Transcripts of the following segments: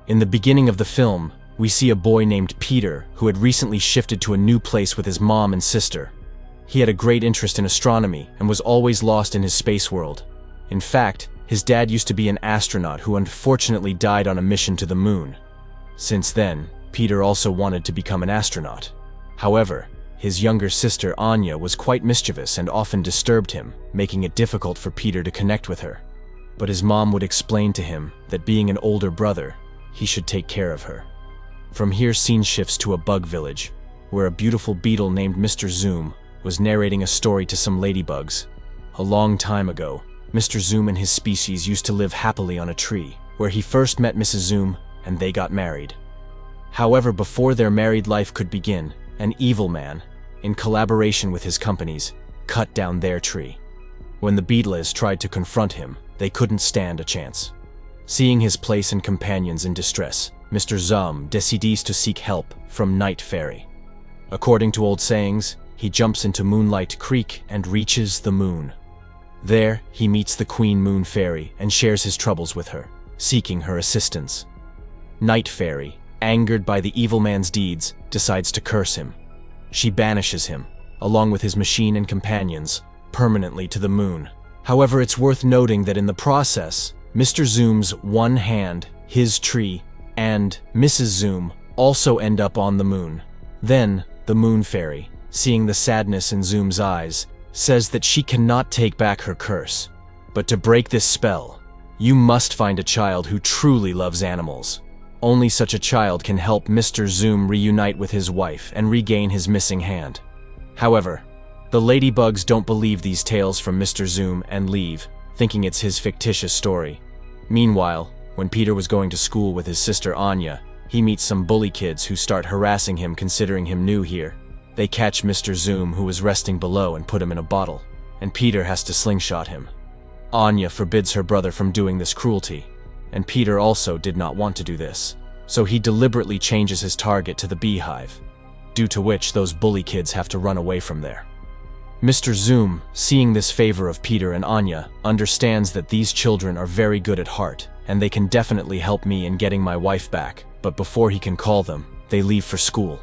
In the beginning of the film, we see a boy named Peter who had recently shifted to a new place with his mom and sister. He had a great interest in astronomy and was always lost in his space world. In fact, his dad used to be an astronaut who unfortunately died on a mission to the moon. Since then, Peter also wanted to become an astronaut. However, his younger sister Anya was quite mischievous and often disturbed him, making it difficult for Peter to connect with her. But his mom would explain to him that being an older brother, he should take care of her. From here, scene shifts to a bug village, where a beautiful beetle named Mr. Zoom was narrating a story to some ladybugs. A long time ago, Mr. Zoom and his species used to live happily on a tree, where he first met Mrs. Zoom and they got married. However, before their married life could begin, an evil man, in collaboration with his companies, cut down their tree. When the Beatles tried to confront him, they couldn't stand a chance. Seeing his place and companions in distress, Mr. Zoom decides to seek help from Night Fairy. According to old sayings, he jumps into Moonlight Creek and reaches the moon. There, he meets the Queen Moon Fairy and shares his troubles with her, seeking her assistance. Night Fairy, angered by the evil man's deeds, decides to curse him. She banishes him, along with his machine and companions, permanently to the moon. However, it's worth noting that in the process, Mr. Zoom's one hand, his tree, and Mrs. Zoom also end up on the moon. Then, the Moon Fairy, seeing the sadness in Zoom's eyes, says that she cannot take back her curse. But to break this spell, you must find a child who truly loves animals. Only such a child can help Mr. Zoom reunite with his wife and regain his missing hand. However, the ladybugs don't believe these tales from Mr. Zoom and leave, thinking it's his fictitious story. Meanwhile, when Peter was going to school with his sister Anya, he meets some bully kids who start harassing him considering him new here. They catch Mr. Zoom, who was resting below, and put him in a bottle, and Peter has to slingshot him. Anya forbids her brother from doing this cruelty, and Peter also did not want to do this, so he deliberately changes his target to the beehive, due to which those bully kids have to run away from there. Mr. Zoom, seeing this favor of Peter and Anya, understands that these children are very good at heart, and they can definitely help me in getting my wife back, but before he can call them, they leave for school.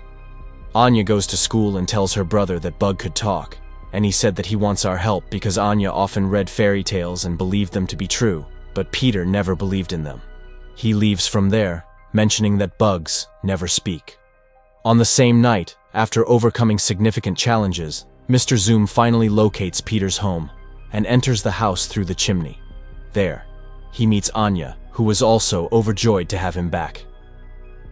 Anya goes to school and tells her brother that Bug could talk, and he said that he wants our help because Anya often read fairy tales and believed them to be true, but Peter never believed in them. He leaves from there, mentioning that bugs never speak. On the same night, after overcoming significant challenges, Mr. Zoom finally locates Peter's home and enters the house through the chimney. There, he meets Anya, who was also overjoyed to have him back.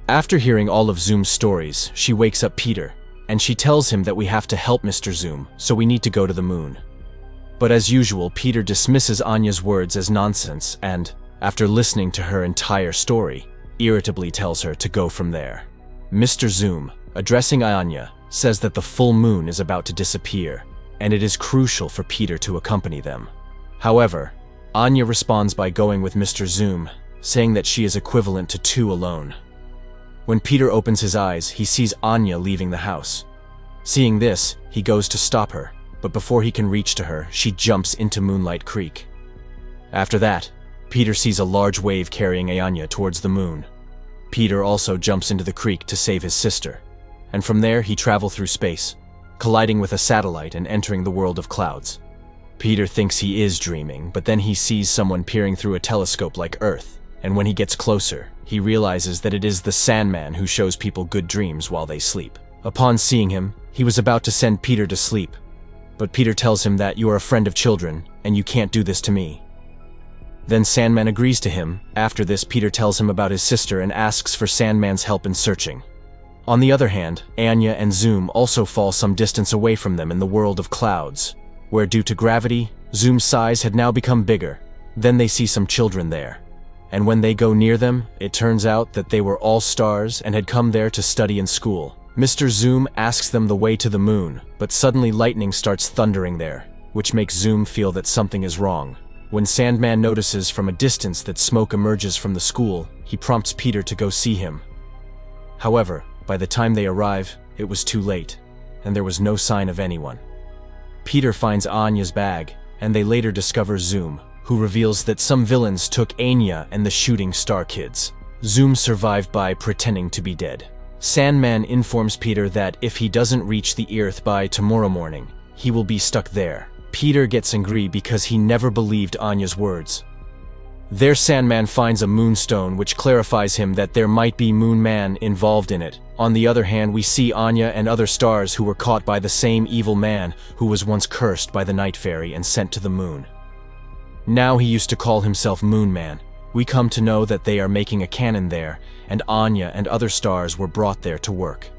After hearing all of Zoom's stories, she wakes up Peter, and she tells him that we have to help Mr. Zoom, so we need to go to the moon. But as usual, Peter dismisses Anya's words as nonsense and, after listening to her entire story, irritably tells her to go from there. Mr. Zoom, addressing Anya, says that the full moon is about to disappear, and it is crucial for Peter to accompany them. However, Anya responds by going with Mr. Zoom, saying that she is equivalent to 2 alone. When Peter opens his eyes, he sees Anya leaving the house. Seeing this, he goes to stop her, but before he can reach to her, she jumps into Moonlight Creek. After that, Peter sees a large wave carrying Anya towards the moon. Peter also jumps into the creek to save his sister, and from there he travels through space, colliding with a satellite and entering the world of clouds. Peter thinks he is dreaming, but then he sees someone peering through a telescope like Earth, and when he gets closer, he realizes that it is the Sandman who shows people good dreams while they sleep. Upon seeing him, he was about to send Peter to sleep, but Peter tells him that you are a friend of children, and you can't do this to me. Then Sandman agrees to him. After this, Peter tells him about his sister and asks for Sandman's help in searching. On the other hand, Anya and Zoom also fall some distance away from them in the world of clouds, where due to gravity, Zoom's size had now become bigger. Then they see some children there, and when they go near them, it turns out that they were all stars and had come there to study in school. Mr. Zoom asks them the way to the moon, but suddenly lightning starts thundering there, which makes Zoom feel that something is wrong. When Sandman notices from a distance that smoke emerges from the school, he prompts Peter to go see him. However, by the time they arrive, it was too late, and there was no sign of anyone. Peter finds Anya's bag, and they later discover Zoom, who reveals that some villains took Anya and the Shooting Star Kids. Zoom survived by pretending to be dead. Sandman informs Peter that if he doesn't reach the Earth by tomorrow morning, he will be stuck there. Peter gets angry because he never believed Anya's words. There Sandman finds a moonstone which clarifies him that there might be Moon Man involved in it. On the other hand, we see Anya and other stars who were caught by the same evil man who was once cursed by the Night Fairy and sent to the moon. Now he used to call himself Moon Man. We come to know that they are making a cannon there, and Anya and other stars were brought there to work.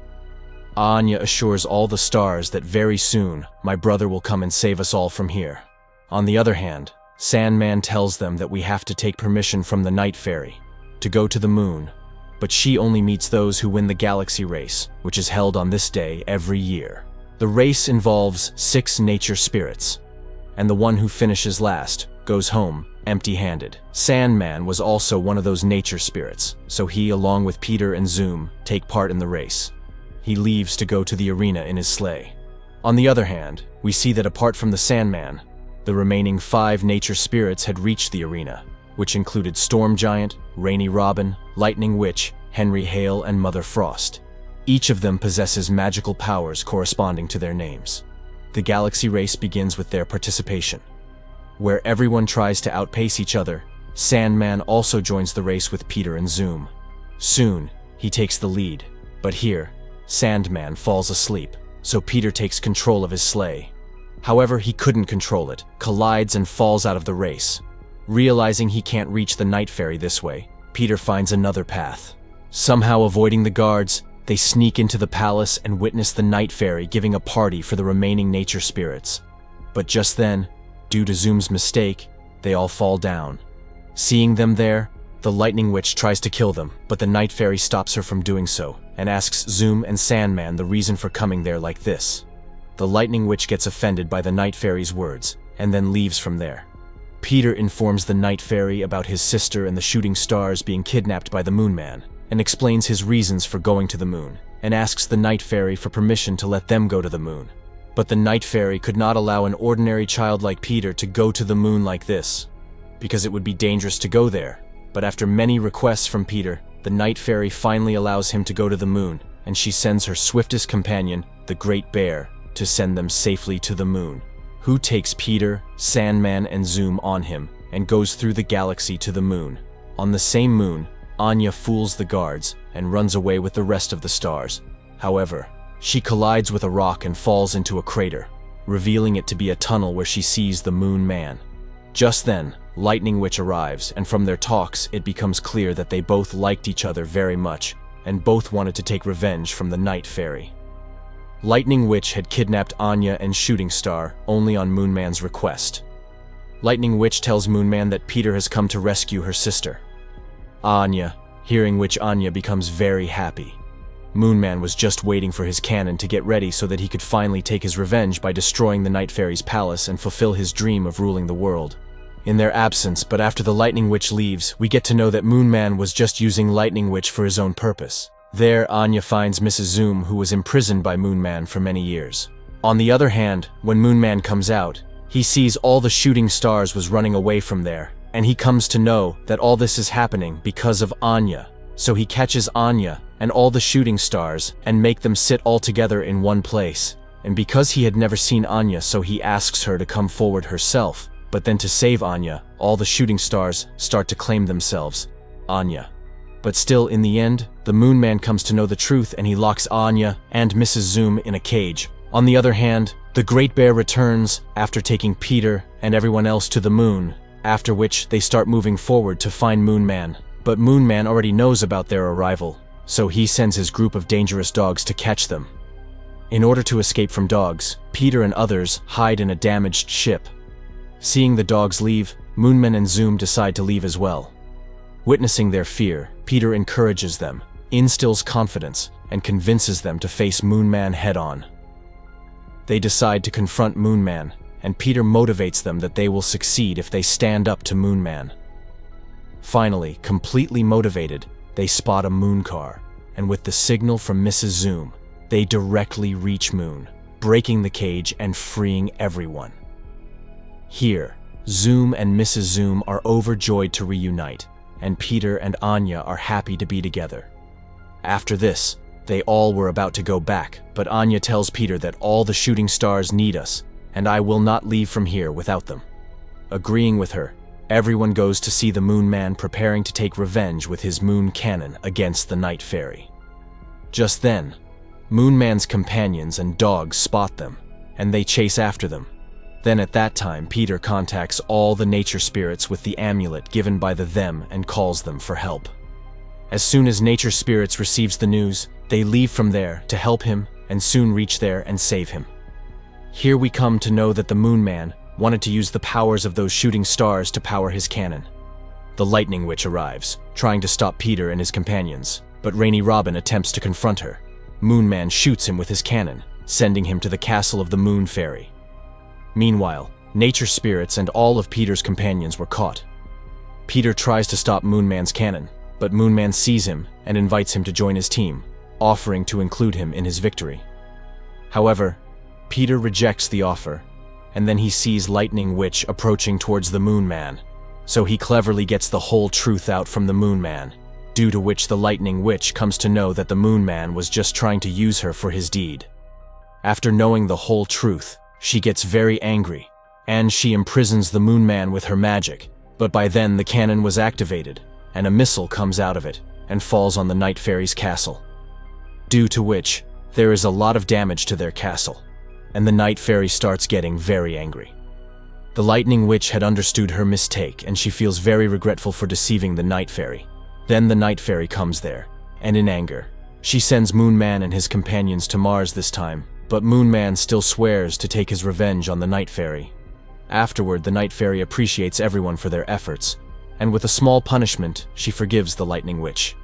Anya assures all the stars that very soon my brother will come and save us all from here. On the other hand, Sandman tells them that we have to take permission from the Night Fairy to go to the moon, but she only meets those who win the galaxy race, which is held on this day every year. The race involves 6 nature spirits, and the one who finishes last goes home empty-handed. Sandman was also one of those nature spirits, so he, along with Peter and Zoom, take part in the race. He leaves to go to the arena in his sleigh. On the other hand, we see that apart from the Sandman, the remaining 5 nature spirits had reached the arena, which included Storm Giant, Rainy Robin, Lightning Witch, Henry Hale, and Mother Frost. Each of them possesses magical powers corresponding to their names. The galaxy race begins with their participation. Where everyone tries to outpace each other, Sandman also joins the race with Peter and Zoom. Soon, he takes the lead, but here, Sandman falls asleep, so Peter takes control of his sleigh. However, he couldn't control it, collides and falls out of the race. Realizing he can't reach the Night Fairy this way, Peter finds another path. Somehow avoiding the guards, they sneak into the palace and witness the Night Fairy giving a party for the remaining nature spirits. But just then, due to Zoom's mistake, they all fall down. Seeing them there, the Lightning Witch tries to kill them, but the Night Fairy stops her from doing so and asks Zoom and Sandman the reason for coming there like this. The Lightning Witch gets offended by the Night Fairy's words and then leaves from there. Peter informs the Night Fairy about his sister and the shooting stars being kidnapped by the Moon Man and explains his reasons for going to the moon and asks the Night Fairy for permission to let them go to the moon. But the Night Fairy could not allow an ordinary child like Peter to go to the moon like this, because it would be dangerous to go there. But after many requests from Peter, the Night Fairy finally allows him to go to the moon, and she sends her swiftest companion, the Great Bear, to send them safely to the moon, who takes Peter, Sandman, and Zoom on him and goes through the galaxy to the moon. On the same moon, Anya fools the guards and runs away with the rest of the stars. However, she collides with a rock and falls into a crater, revealing it to be a tunnel where she sees the Moon Man. Just then, Lightning Witch arrives, and from their talks, it becomes clear that they both liked each other very much, and both wanted to take revenge from the Night Fairy. Lightning Witch had kidnapped Anya and Shooting Star only on Moon Man's request. Lightning Witch tells Moon Man that Peter has come to rescue her sister, Anya, hearing which Anya becomes very happy. Moon Man was just waiting for his cannon to get ready so that he could finally take his revenge by destroying the Night Fairy's palace and fulfill his dream of ruling the world. In their absence, but after the Lightning Witch leaves, we get to know that Moon Man was just using Lightning Witch for his own purpose. There, Anya finds Mrs. Zoom, who was imprisoned by Moon Man for many years. On the other hand, when Moon Man comes out, he sees all the shooting stars was running away from there, and he comes to know that all this is happening because of Anya. So he catches Anya and all the shooting stars and make them sit all together in one place. And because he had never seen Anya, so he asks her to come forward herself. But then to save Anya, all the shooting stars start to claim themselves Anya. But still, in the end, the Moon Man comes to know the truth and he locks Anya and Mrs. Zoom in a cage. On the other hand, the Great Bear returns after taking Peter and everyone else to the moon, after which they start moving forward to find Moon Man. But Moon Man already knows about their arrival, so he sends his group of dangerous dogs to catch them. In order to escape from dogs, Peter and others hide in a damaged ship. Seeing the dogs leave, Moon Man and Zoom decide to leave as well. Witnessing their fear, Peter encourages them, instills confidence, and convinces them to face Moon Man head-on. They decide to confront Moon Man, and Peter motivates them that they will succeed if they stand up to Moon Man. Finally, completely motivated, they spot a moon car, and with the signal from Mrs. Zoom, they directly reach Moon, breaking the cage and freeing everyone. Here, Zoom and Mrs. Zoom are overjoyed to reunite, and Peter and Anya are happy to be together. After this, they all were about to go back, but Anya tells Peter that all the shooting stars need us, and I will not leave from here without them. Agreeing with her, everyone goes to see the Moon Man preparing to take revenge with his moon cannon against the Night Fairy. Just then, Moon Man's companions and dogs spot them, and they chase after them. Then at that time, Peter contacts all the nature spirits with the amulet given by them and calls them for help. As soon as nature spirits receives the news, they leave from there to help him and soon reach there and save him. Here we come to know that the Moon Man wanted to use the powers of those shooting stars to power his cannon. The Lightning Witch arrives, trying to stop Peter and his companions, but Rainy Robin attempts to confront her. Moon Man shoots him with his cannon, sending him to the castle of the Moon Fairy. Meanwhile, nature spirits and all of Peter's companions were caught. Peter tries to stop Moon Man's cannon, but Moon Man sees him and invites him to join his team, offering to include him in his victory. However, Peter rejects the offer, and then he sees Lightning Witch approaching towards the Moon Man, so he cleverly gets the whole truth out from the Moon Man, due to which the Lightning Witch comes to know that the Moon Man was just trying to use her for his deed. After knowing the whole truth, she gets very angry, and she imprisons the Moon Man with her magic, but by then the cannon was activated, and a missile comes out of it and falls on the Night Fairy's castle. Due to which, there is a lot of damage to their castle, and the Night Fairy starts getting very angry. The Lightning Witch had understood her mistake, and she feels very regretful for deceiving the Night Fairy. Then the Night Fairy comes there, and in anger, she sends Moon Man and his companions to Mars this time, but Moon Man still swears to take his revenge on the Night Fairy. Afterward, the Night Fairy appreciates everyone for their efforts, and with a small punishment, she forgives the Lightning Witch.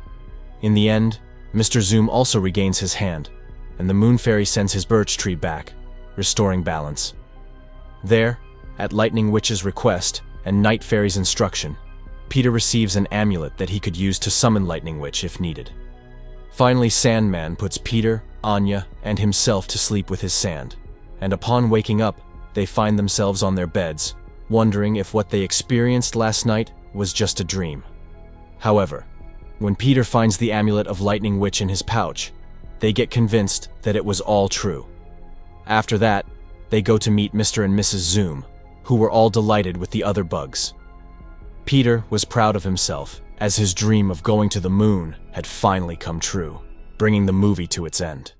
In the end, Mr. Zoom also regains his hand, and the Moon Fairy sends his birch tree back, restoring balance. There, at Lightning Witch's request and Night Fairy's instruction, Peter receives an amulet that he could use to summon Lightning Witch if needed. Finally, Sandman puts Peter, Anya, and himself to sleep with his sand, and upon waking up, they find themselves on their beds, wondering if what they experienced last night was just a dream. However, when Peter finds the amulet of Lightning Witch in his pouch, they get convinced that it was all true. After that, they go to meet Mr. and Mrs. Zoom, who were all delighted with the other bugs. Peter was proud of himself, as his dream of going to the moon had finally come true, bringing the movie to its end.